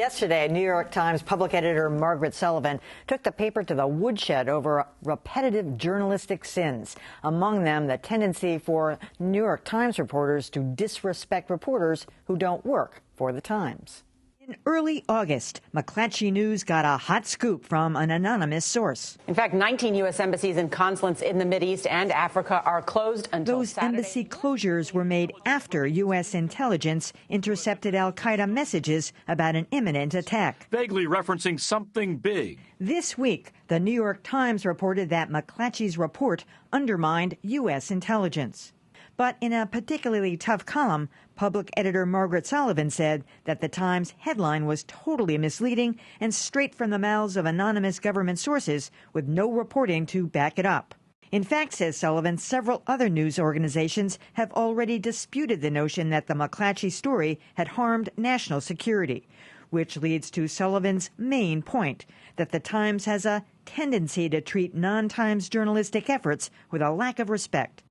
Yesterday, New York Times public editor Margaret Sullivan took the paper to the woodshed over repetitive journalistic sins, among them the tendency for New York Times reporters to disrespect reporters who don't work for the Times. In early August, McClatchy News got a hot scoop from an anonymous source. In fact, 19 U.S. embassies and consulates in the Mideast and Africa are closed until Those Saturday. embassy closures were made after U.S. intelligence intercepted al-Qaeda messages about an imminent attack. Vaguely referencing something big. This week, the New York Times reported that McClatchy's report undermined U.S. intelligence. But in a particularly tough column, public editor Margaret Sullivan said that the Times headline was totally misleading and straight from the mouths of anonymous government sources with no reporting to back it up. In fact, says Sullivan, several other news organizations have already disputed the notion that the McClatchy story had harmed national security, which leads to Sullivan's main point, that the Times has a tendency to treat non-Times journalistic efforts with a lack of respect.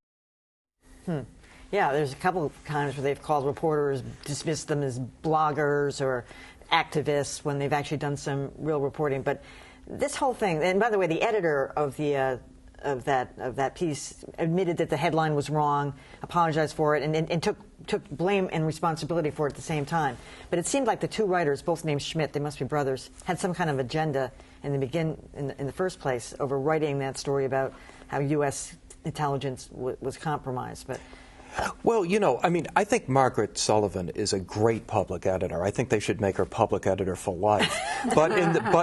Yeah, there's a couple of times where they've called reporters, dismissed them as bloggers or activists when they've actually done some real reporting. But this whole thing, and by the way, the editor of the of that piece admitted that the headline was wrong, apologized for it, and took blame and responsibility for it at the same time. But it seemed like the two writers, both named Schmidt, they must be brothers, had some kind of agenda in the first place over writing that story about how U.S. intelligence was compromised. But well, you know, I mean, I think Margaret Sullivan is a great public editor. I think they should make her public editor for life. But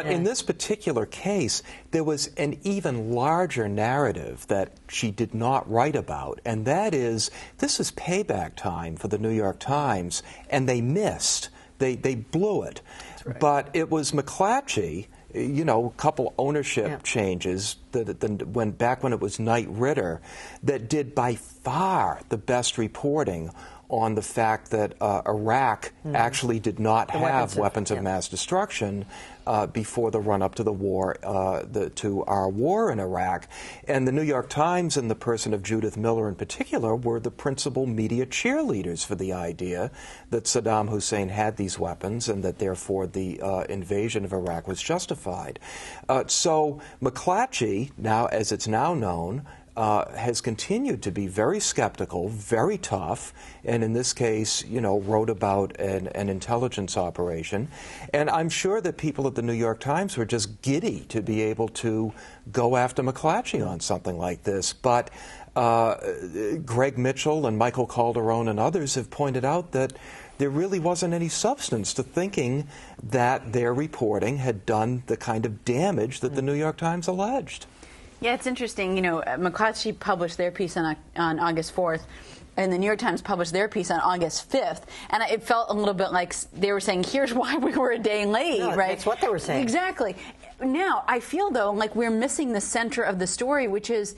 in this particular case, there was an even larger narrative that she did not write about, and that is, this is payback time for the New York Times, and they missed. They blew it. Right. But it was McClatchy, you know, a couple ownership changes back when it was Knight Ridder, that did by far the best reporting on the fact that Iraq actually did not have weapons of mass destruction before the run-up to the war, to our war in Iraq. And the New York Times, in the person of Judith Miller in particular, were the principal media cheerleaders for the idea that Saddam Hussein had these weapons and that therefore the invasion of Iraq was justified. So McClatchy, now as it's now known, has continued to be very skeptical, very tough, and in this case, you know, wrote about an intelligence operation. And I'm sure that people at the New York Times were just giddy to be able to go after McClatchy on something like this. But Greg Mitchell and Michael Calderone and others have pointed out that there really wasn't any substance to thinking that their reporting had done the kind of damage that the New York Times alleged. Yeah, it's interesting. You know, McClatchy published their piece on August 4th, and the New York Times published their piece on August 5th. And it felt a little bit like they were saying, here's why we were a day late, right? That's what they were saying. Exactly. Now, I feel, though, like we're missing the center of the story, which is,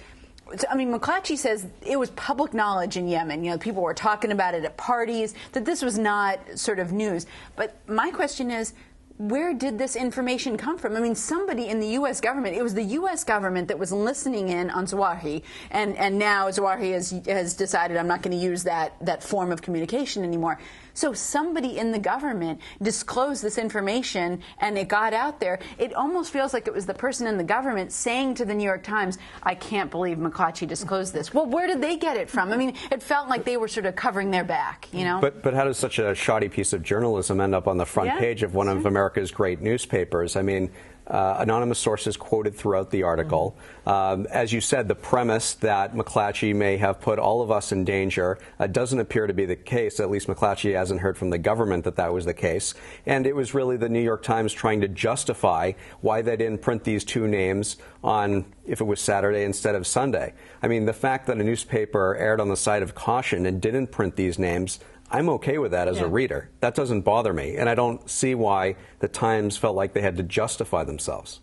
I mean, McClatchy says it was public knowledge in Yemen. You know, people were talking about it at parties, that this was not sort of news. But my question is, where did this information come from? I mean, somebody in the U.S. government, it was the U.S. government that was listening in on Zawahi, and now Zawahi has decided, I'm not going to use that form of communication anymore. So somebody in the government disclosed this information, and it got out there. It almost feels like it was the person in the government saying to the New York Times, I can't believe McClatchy disclosed this. Well, where did they get it from? I mean, it felt like they were sort of covering their back, you know? But how does such a shoddy piece of journalism end up on the front page of one of America's great newspapers? I mean, anonymous sources quoted throughout the article. As you said, the premise that McClatchy may have put all of us in danger doesn't appear to be the case. At least McClatchy hasn't heard from the government that that was the case. And it was really the New York Times trying to justify why they didn't print these two names on, if it was Saturday instead of Sunday. I mean, the fact that a newspaper erred on the side of caution and didn't print these names, I'm okay with that as a reader. That doesn't bother me, and I don't see why the Times felt like they had to justify themselves.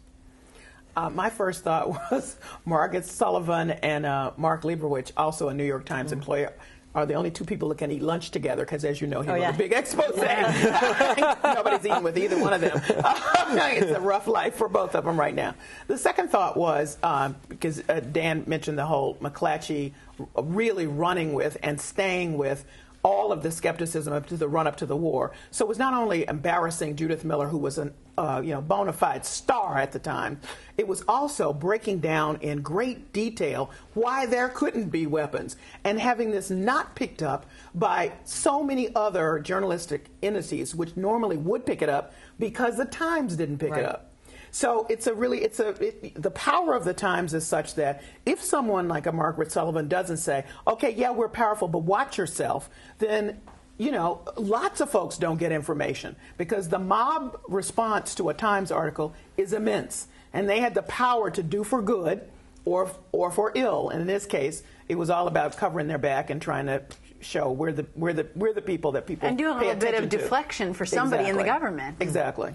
My first thought was Margaret Sullivan and Mark Leibowitz, also a New York Times employee, are the only two people that can eat lunch together, because as you know, he wrote a big expose. Nobody's eating with either one of them. It's a rough life for both of them right now. The second thought was, because Dan mentioned the whole McClatchy really running with and staying with all of the skepticism up to the run-up to the war. So it was not only embarrassing Judith Miller, who was a bona fide star at the time, it was also breaking down in great detail why there couldn't be weapons, and having this not picked up by so many other journalistic entities, which normally would pick it up because the Times didn't pick it up. So the power of the Times is such that if someone like a Margaret Sullivan doesn't say, okay, yeah, we're powerful, but watch yourself, then, lots of folks don't get information because the mob response to a Times article is immense. And they had the power to do for good or for ill. And in this case, it was all about covering their back and trying to show we're the people that people and doing a pay little bit of attention to. deflection for somebody in the government. Exactly.